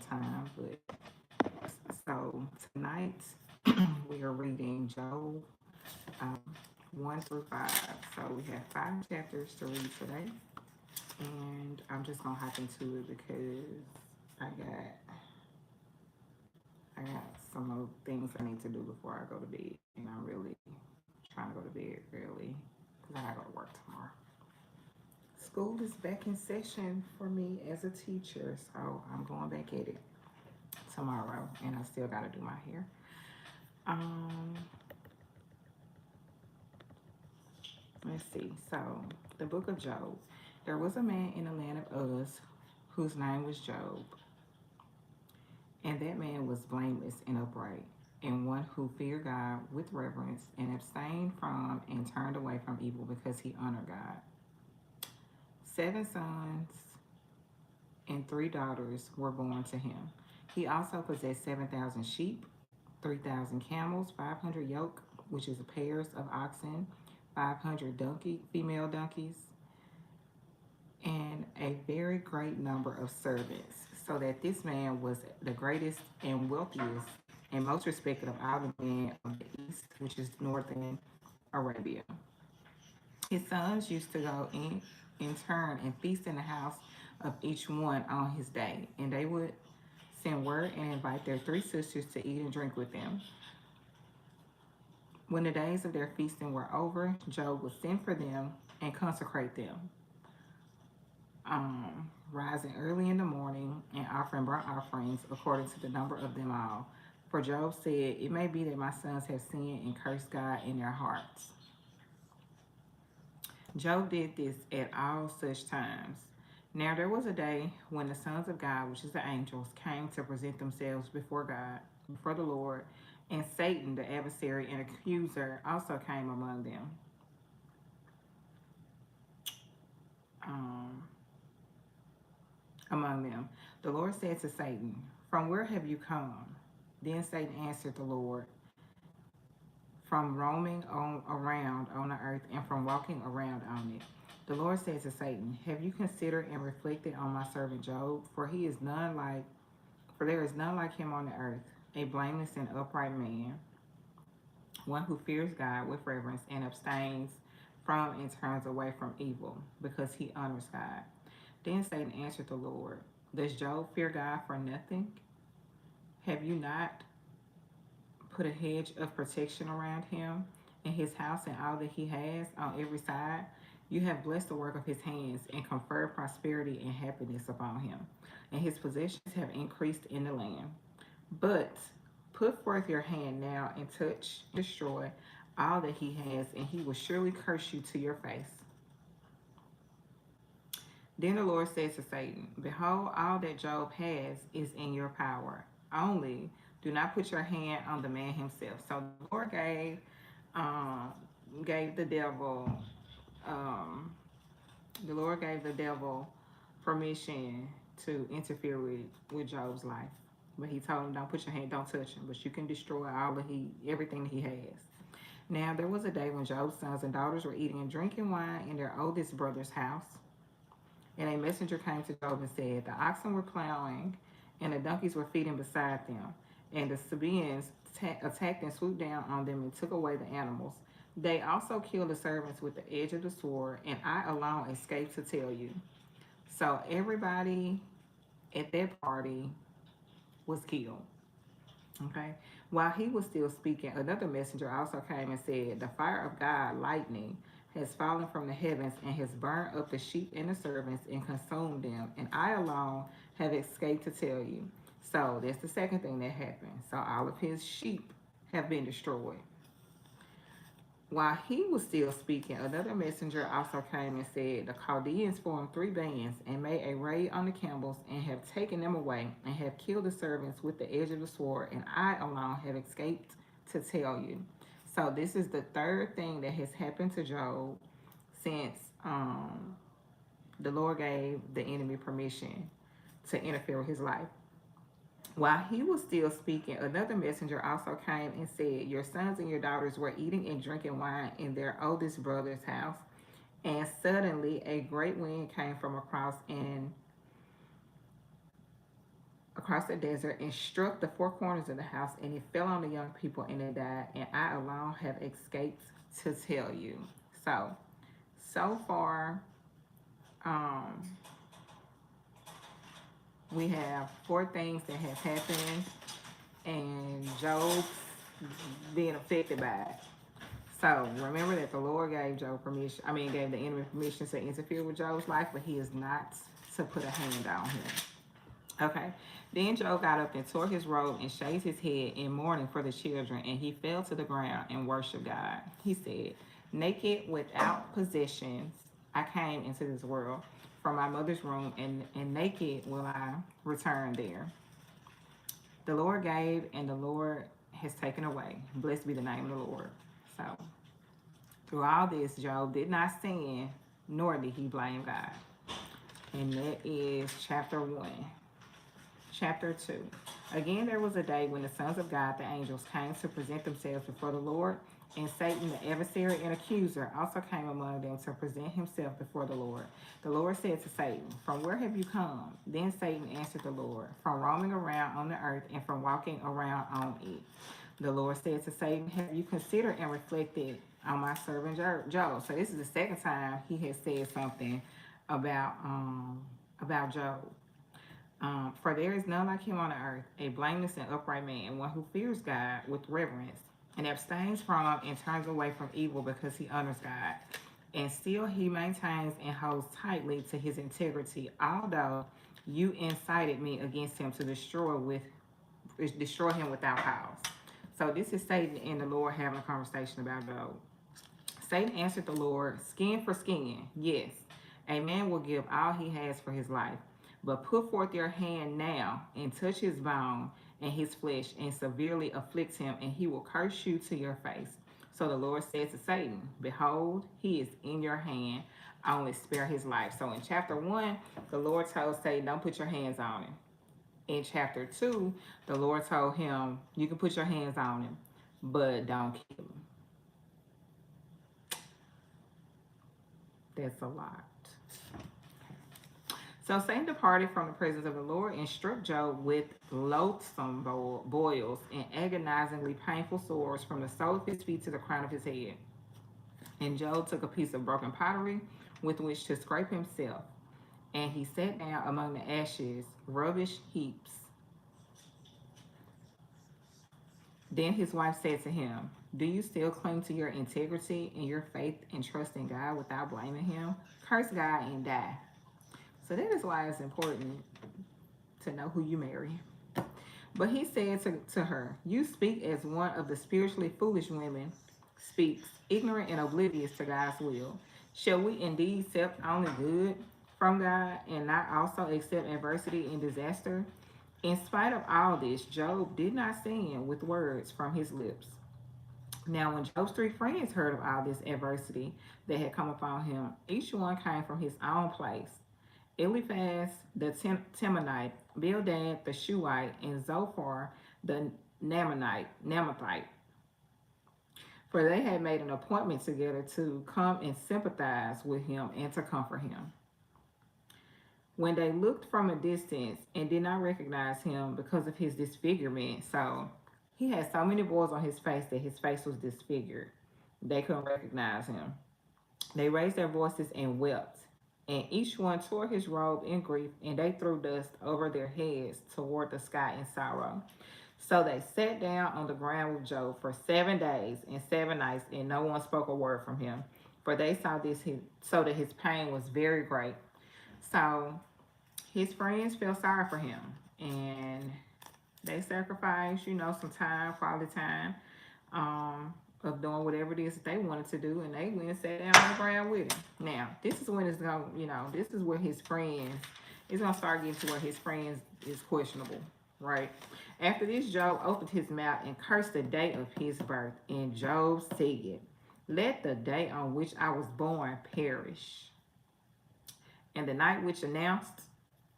time, but so tonight we are reading Job um, 1 through 5. So we have 5 chapters to read today, and I'm just gonna hop into it because I got I got some of things I need to do before I go to bed, and I'm really trying to go to bed early because I gotta go to work tomorrow. School is back in session for me as a teacher, so I'm going back at it tomorrow, and I still gotta do my hair. Um, let's see. So, the book of Job. There was a man in the land of Uz whose name was Job, and that man was blameless and upright, and one who feared God with reverence and abstained from and turned away from evil because he honored God. 7 sons and 3 daughters were born to him. He also possessed 7,000 sheep, 3,000 camels, 500 yoke, which is pairs of oxen, 500 female donkeys, and a very great number of servants, so that this man was the greatest and wealthiest and most respected of all the men of the east, which is northern Arabia. His sons used to go in turn and feast in the house of each one on his day, and they would send word and invite their 3 sisters to eat and drink with them. When the days of their feasting were over, Job would send for them and consecrate them, rising early in the morning and offering burnt offerings according to the number of them all. For Job said, "It may be that my sons have sinned and cursed God in their hearts." Job did this at all such times. Now there was a day when the sons of God, which is the angels, came to present themselves before God, before the Lord, and Satan, the adversary and accuser, also came um, among them. The Lord said to Satan, "From where have you come?" Then Satan answered the Lord, "From roaming around on the earth and from walking around on it." The Lord said to Satan, "Have you considered and reflected on my servant Job? For there is none like him on the earth, a blameless and upright man, one who fears God with reverence and abstains from and turns away from evil, because he honors God." Then Satan answered the Lord, "Does Job fear God for nothing? Have you not put a hedge of protection around him and his house and all that he has on every side? You have blessed the work of his hands and conferred prosperity and happiness upon him, and his possessions have increased in the land. But put forth your hand now and touch, destroy all that he has, and he will surely curse you to your face." Then the Lord said to Satan, "Behold, all that Job has is in your power. Only do not put your hand on the man himself." So the Lord um, gave um, the Lord gave the devil permission to interfere with Job's life. But he told him, "Don't put your hand, don't touch him, but you can destroy everything he has." Now there was a day when Job's sons and daughters were eating and drinking wine in their oldest brother's house. And a messenger came to Job and said, "The oxen were plowing, and the donkeys were feeding beside them. And the Sabaeans attacked and swooped down on them and took away the animals. They also killed the servants with the edge of the sword, and I alone escaped to tell you." So everybody at that party was killed. Okay. While he was still speaking, another messenger also came and said, "The fire of God, lightning, has fallen from the heavens and has burned up the sheep and the servants and consumed them, and I alone have escaped to tell you." So that's the second thing that happened. So all of his sheep have been destroyed. While he was still speaking, another messenger also came and said, "The Chaldeans formed 3 bands and made a raid on the camels and have taken them away and have killed the servants with the edge of the sword, and I alone have escaped to tell you." So this is the third thing that has happened to Job since the Lord gave the enemy permission to interfere with his life. While he was still speaking, another messenger also came and said, "Your sons and your daughters were eating and drinking wine in their oldest brother's house, and suddenly a great wind came from across and across the desert and struck the four corners of the house, and it fell on the young people and they died, and I alone have escaped to tell you. So far, um, we have four things that have happened, and Job being affected by it. So remember that the Lord gave Job permission, gave the enemy permission to interfere with Job's life, but he is not to put a hand on him. Okay. Then Job got up and tore his robe and shaved his head in mourning for the children, and he fell to the ground and worshiped God. He said, naked, without possessions, I came into this world from my mother's womb, and naked will I return there. The Lord gave, and the Lord has taken away. Blessed be the name of the Lord. So, through all this, Job did not sin, nor did he blame God. And that is chapter 1. Chapter 2. Again, there was a day when the sons of God, the angels, came to present themselves before the Lord, and Satan, the adversary and accuser, also came among them to present himself before the Lord. The Lord said to Satan, from where have you come? Then Satan answered the Lord, from roaming around on the earth and from walking around on it. The Lord said to Satan, have you considered and reflected on my servant Job? So this is the second time he has said something about Job. For there is none like him on the earth, a blameless and upright man, one who fears God with reverence and abstains from and turns away from evil because he honors God. And still he maintains and holds tightly to his integrity, although you incited me against him to destroy him without cause. So this is Satan and the Lord having a conversation about Job. Satan answered the Lord, skin for skin, yes, a man will give all he has for his life. But put forth your hand now and touch his bone and his flesh and severely afflict him, and he will curse you to your face. So the Lord said to Satan, behold, he is in your hand. Only spare his life. So in chapter 1, the Lord told Satan, don't put your hands on him. In chapter 2, the Lord told him, you can put your hands on him, but don't kill him. That's a lot. So Satan departed from the presence of the Lord and struck Job with loathsome boils and agonizingly painful sores from the sole of his feet to the crown of his head. And Job took a piece of broken pottery with which to scrape himself, and he sat down among the ashes, rubbish heaps. Then his wife said to him, do you still cling to your integrity and your faith and trust in God without blaming him? Curse God and die. So that is why it's important to know who you marry. But he said to her, you speak as one of the spiritually foolish women speaks, ignorant and oblivious to God's will. Shall we indeed accept only good from God and not also accept adversity and disaster? In spite of all this, Job did not sin with words from his lips. Now, when Job's 3 friends heard of all this adversity that had come upon him, each one came from his own place. Eliphaz the Temanite, Bildad the Shuhite, and Zophar the Naamathite. For they had made an appointment together to come and sympathize with him and to comfort him. When they looked from a distance and did not recognize him because of his disfigurement, so he had so many boils on his face that his face was disfigured. They couldn't recognize him. They raised their voices and wept. And each one tore his robe in grief, and they threw dust over their heads toward the sky in sorrow. So they sat down on the ground with Job for 7 days and 7 nights, and no one spoke a word from him. For they saw this, so that his pain was very great. So his friends felt sorry for him, and they sacrificed, some time, quality time, of doing whatever it is that they wanted to do, and they went and sat down on the ground with him. Now, this is when it's going, this is where his friends, it's going to start getting to where his friends is questionable, right? After this, Job opened his mouth and cursed the day of his birth, and Job said, let the day on which I was born perish. And the night which announced,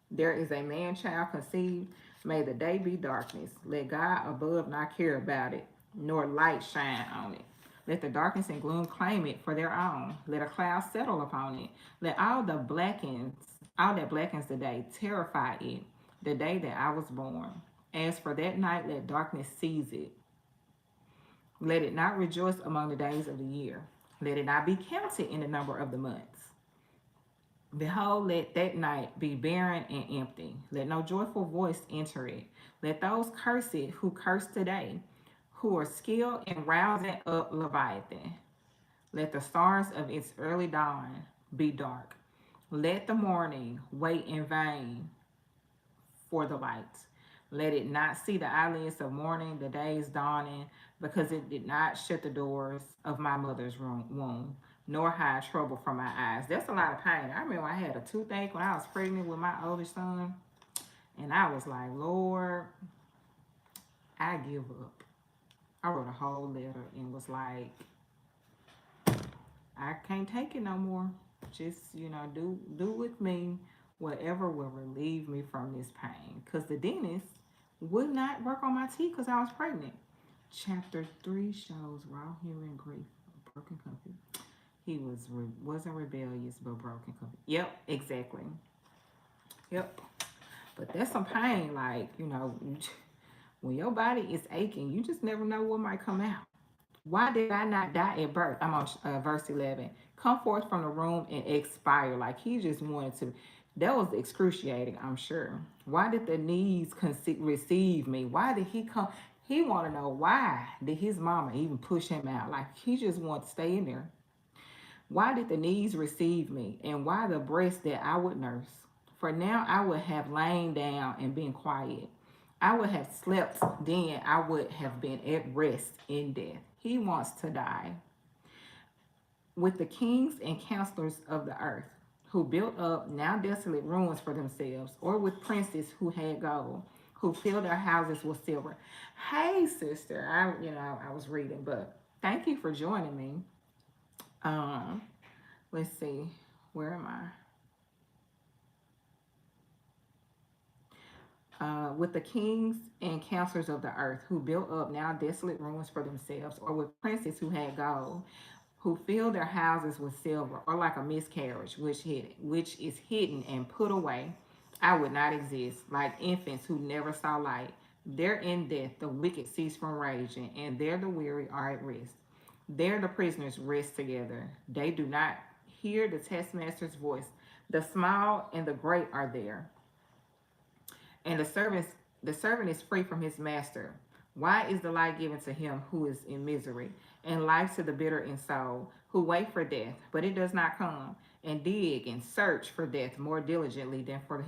there is a man-child conceived, may the day be darkness. Let God above not care about it, nor light shine on it. Let the darkness and gloom claim it for their own. Let a cloud settle upon it. Let all that blackens the day terrify it. the day that I was born. As for that night, let darkness seize it. Let it not rejoice among the days of the year. Let it not be counted in the number of the months. Behold, let that night be barren and empty. Let no joyful voice enter it. Let those curse it who curse today, who are skilled in rousing up Leviathan. Let the stars of its early dawn be dark. Let the morning wait in vain for the light. Let it not see the eyelids of morning, the days dawning, because it did not shut the doors of my mother's womb, nor hide trouble from my eyes. That's a lot of pain. I remember I had a toothache when I was pregnant with my oldest son, and I was like, Lord, I give up. I wrote a whole letter and was like, I can't take it no more. Just, do with me whatever will relieve me from this pain. Because the dentist would not work on my teeth because I was pregnant. Chapter 3 shows raw human grief, broken company. He wasn't rebellious, but broken company. Yep, exactly. Yep. But that's some pain. Like, when your body is aching, you just never know what might come out. Why did I not die at birth? I'm on verse 11. Come forth from the room and expire. Like he just wanted to. That was excruciating, I'm sure. Why did the knees receive me? Why did he come? He want to know why did his mama even push him out? Like he just wants to stay in there. Why did the knees receive me? And why the breast that I would nurse? For now I would have lain down and been quiet. I would have slept, then I would have been at rest in death. He wants to die. With the kings and counselors of the earth, who built up now desolate ruins for themselves, or with princes who had gold, who filled their houses with silver. Hey, sister, I was reading, but thank you for joining me. Let's see, where am I? With the kings and counselors of the earth, who built up now desolate ruins for themselves, or with princes who had gold, who filled their houses with silver, or like a miscarriage, which is hidden and put away, I would not exist, like infants who never saw light. There in death the wicked cease from raging, and there the weary are at rest. There the prisoners rest together. They do not hear the taskmaster's voice. The small and the great are there. And the servant is free from his master. Why is the light given to him who is in misery, and life to the bitter in soul, who wait for death, but it does not come, and dig and search for death more diligently than for the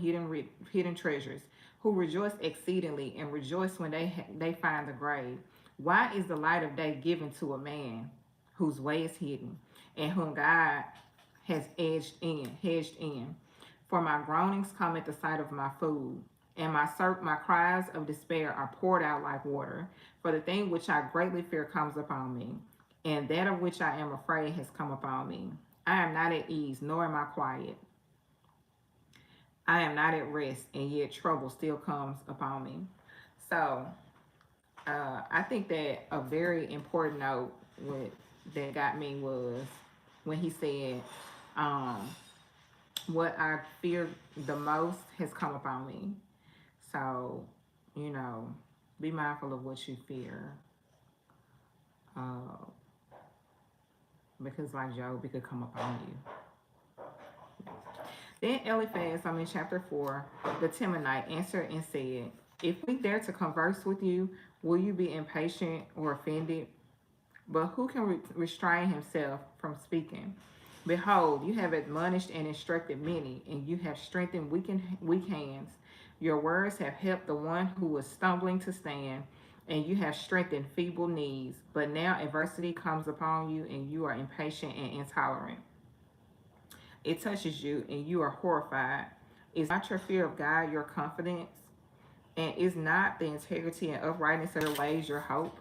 hidden treasures, who rejoice exceedingly and rejoice when they find the grave? Why is the light of day given to a man whose way is hidden, and whom God has hedged in? For my groanings come at the sight of my food, and my cries of despair are poured out like water. For the thing which I greatly fear comes upon me, and that of which I am afraid has come upon me. I am not at ease, nor am I quiet. I am not at rest, and yet trouble still comes upon me. So, I think that a very important note that got me was when he said, what I fear the most has come upon me. So, be mindful of what you fear. Because like Job, it could come upon you. Then Eliphaz, I'm in chapter 4, the Temanite answered and said, if we dare to converse with you, will you be impatient or offended? But who can restrain himself from speaking? Behold, you have admonished and instructed many, and you have strengthened weak hands. Your words have helped the one who was stumbling to stand, and you have strengthened feeble knees. But now adversity comes upon you, and you are impatient and intolerant. It touches you, and you are horrified. Is not your fear of God your confidence? And is not the integrity and uprightness of your ways your hope?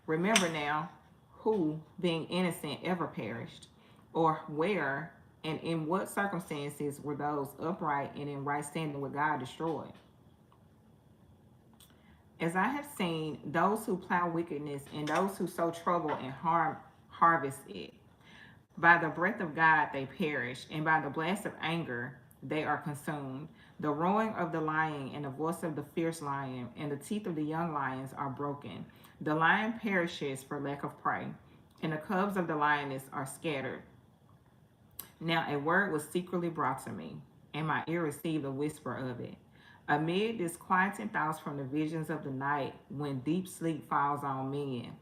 Remember now, who, being innocent, ever perished? Or where and in what circumstances were those upright and in right standing with God destroyed? As I have seen, those who plow wickedness and those who sow trouble and harm harvest it. By the breath of God they perish, and by the blast of anger they are consumed. The roaring of the lion and the voice of the fierce lion and the teeth of the young lions are broken. The lion perishes for lack of prey, and the cubs of the lioness are scattered. Now a word was secretly brought to me, and my ear received a whisper of it. Amid disquieting thoughts from the visions of the night, when deep sleep falls on men,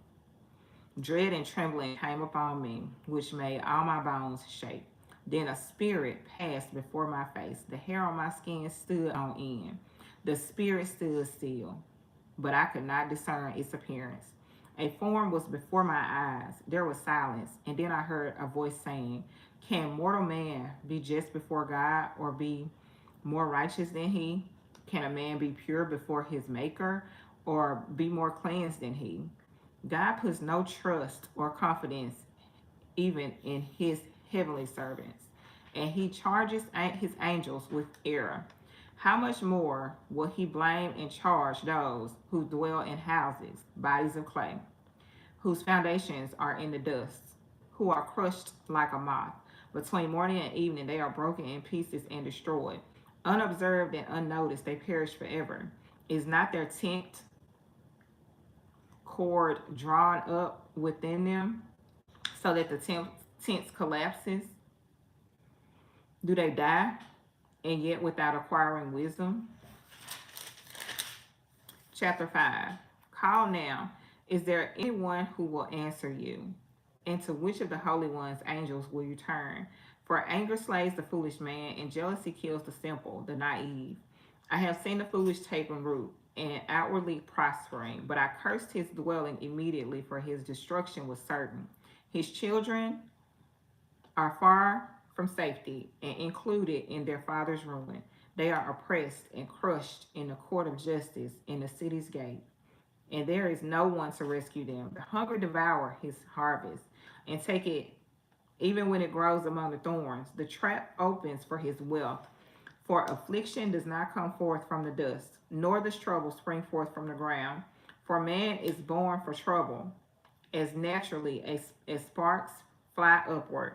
dread and trembling came upon me, which made all my bones shake. Then a spirit passed before my face. The hair on my skin stood on end. The spirit stood still, but I could not discern its appearance. A form was before my eyes. There was silence, and then I heard a voice saying, "Can mortal man be just before God, or be more righteous than he? Can a man be pure before his maker, or be more cleansed than he? God puts no trust or confidence even in his heavenly servants, and he charges his angels with error. How much more will he blame and charge those who dwell in houses, bodies of clay, whose foundations are in the dust, who are crushed like a moth? Between morning and evening they are broken in pieces and destroyed. Unobserved and unnoticed, they perish forever. Is not their tent cord drawn up within them, so that the tent collapses? Do they die, and yet without acquiring wisdom?" Chapter 5. Call now. Is there anyone who will answer you? And to which of the Holy One's angels will you turn? For anger slays the foolish man, and jealousy kills the simple, the naive. I have seen the foolish taking root and outwardly prospering, but I cursed his dwelling immediately, for his destruction was certain. His children are far from safety and included in their father's ruin. They are oppressed and crushed in the court of justice in the city's gate, and there is no one to rescue them. The hunger devour his harvest and take it even when it grows among the thorns. The trap opens for his wealth, for affliction does not come forth from the dust, nor does trouble spring forth from the ground. For man is born for trouble, as naturally as sparks fly upward.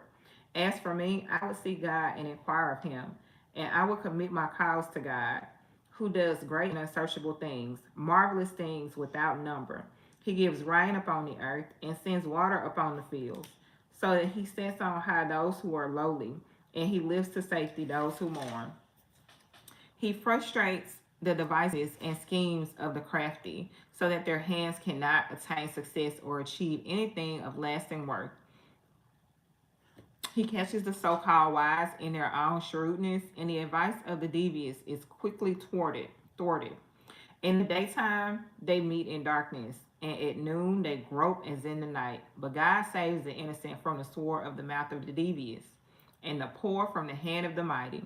As for me, I would seek God and inquire of him, and I will commit my cause to God, who does great and unsearchable things, marvelous things without number. He gives rain upon the earth and sends water upon the fields, so that he sets on high those who are lowly, and he lifts to safety those who mourn. He frustrates the devices and schemes of the crafty, so that their hands cannot attain success or achieve anything of lasting worth. He catches the so-called wise in their own shrewdness, and the advice of the devious is quickly thwarted. In the daytime, they meet in darkness, and at noon they grope as in the night. But God saves the innocent from the sword of the mouth of the devious, and the poor from the hand of the mighty.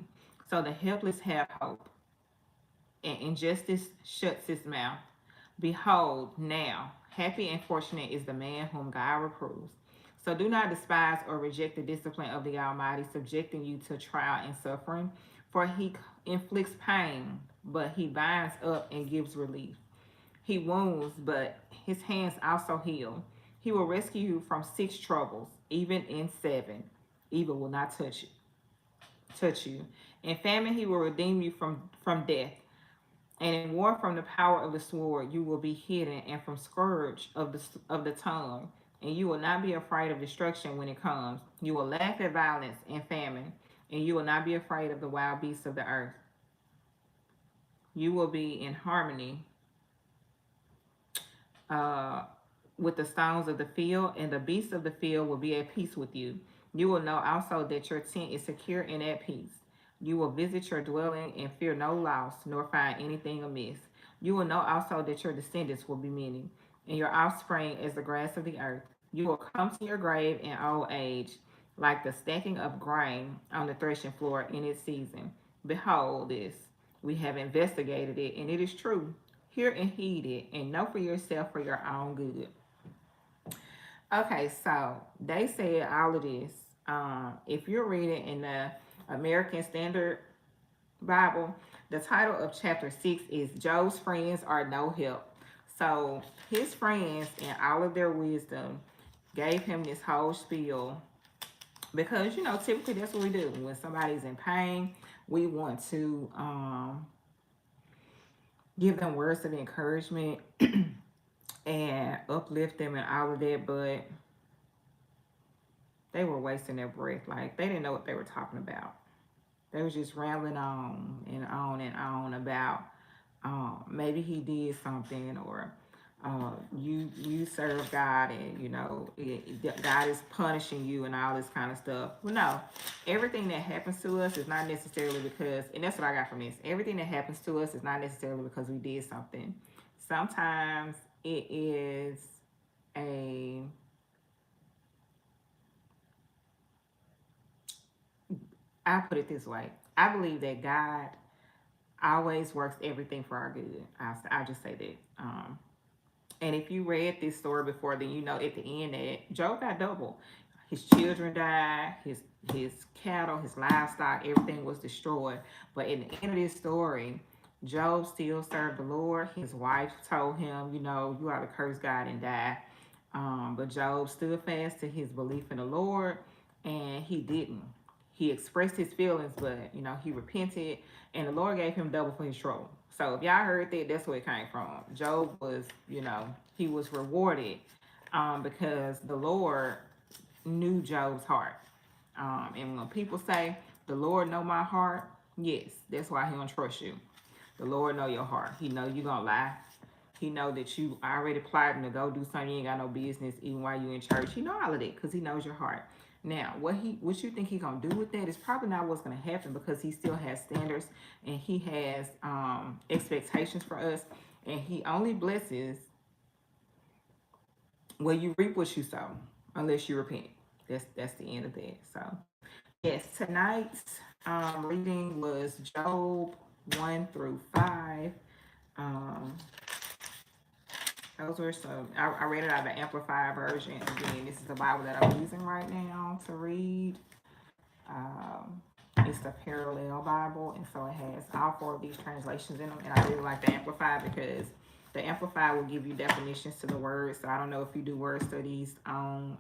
So the helpless have hope, and injustice shuts his mouth. Behold, now, happy and fortunate is the man whom God reproves. So do not despise or reject the discipline of the Almighty, subjecting you to trial and suffering. For he inflicts pain, but he binds up and gives relief. He wounds, but his hands also heal. He will rescue you from 6 troubles, even in 7. Evil will not touch you. In famine he will redeem you from death. And in war from the power of the sword you will be hidden, and from scourge of the tongue. And you will not be afraid of destruction when it comes. You will laugh at violence and famine, and you will not be afraid of the wild beasts of the earth. You will be in harmony with the stones of the field, and the beasts of the field will be at peace with you. You will know also that your tent is secure and at peace. You will visit your dwelling and fear no loss, nor find anything amiss. You will know also that your descendants will be many, and your offspring as the grass of the earth. You will come to your grave in old age, like the stacking of grain on the threshing floor in its season. Behold this, we have investigated it, and it is true. Hear and heed it, and know for yourself for your own good. Okay, so they said all of this. If you're reading in the American Standard Bible, the title of chapter 6 is Job's Friends Are No Help. So his friends, in all of their wisdom, gave him this whole spiel, because typically that's what we do when somebody's in pain, we want to give them words of encouragement and uplift them and all of that, but they were wasting their breath. Like, they didn't know what they were talking about. They was just rambling on and on and on about maybe he did something, or you serve God, and God is punishing you and all this kind of stuff. Well, no, everything that happens to us is not necessarily because, and that's what I got from this. Everything that happens to us is not necessarily because we did something. Sometimes it is a I put it this way. I believe that God always works everything for our good. I'll just say that. And if you read this story before, then you know at the end that Job got double. His children died, his cattle, his livestock, everything was destroyed. But at the end of this story, Job still served the Lord. His wife told him, you ought to curse God and die. But Job stood fast to his belief in the Lord, and he didn't. He expressed his feelings, but he repented, and the Lord gave him double for his trouble. So if y'all heard that, that's where it came from. Job was, he was rewarded because the Lord knew Job's heart. And when people say, the Lord know my heart, yes, that's why he don't trust you. The Lord know your heart. He know you gonna lie. He know that you already plotting to go do something you ain't got no business, even while you in church. He know all of that because he knows your heart. Now, what you think he gonna do with that is probably not what's gonna happen, because he still has standards and he has expectations for us, and he only blesses where you reap what you sow, unless you repent. That's the end of that. So yes, tonight's reading was Job 1 through 5. Um, those were some. I read it out of the Amplified version. Again, this is the Bible that I'm using right now to read. Um, it's the Parallel Bible, and so it has all 4 of these translations in them. And I really like the Amplified because the Amplified will give you definitions to the words. So I don't know if you do word studies on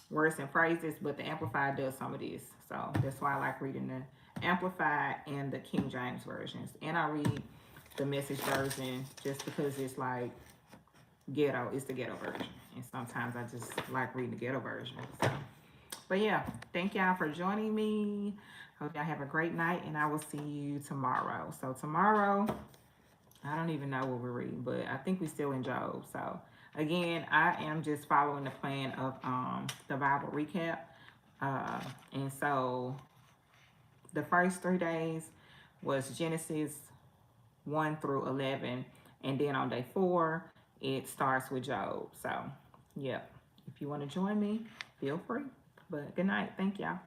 words and phrases, but the Amplified does some of this. So that's why I like reading the Amplified and the King James versions. And I read the Message version just because it's like ghetto. It's the ghetto version, and sometimes I just like reading the ghetto version. So, but yeah, thank y'all for joining me. Hope y'all have a great night, and I will see you tomorrow. So tomorrow, I don't even know what we're reading, but I think we're still in Job. So again, I am just following the plan of the Bible recap, and so the first 3 days was Genesis 1 through 11, and then on day 4 it starts with Job. So yeah, if you want to join me, feel free. But good night. Thank y'all.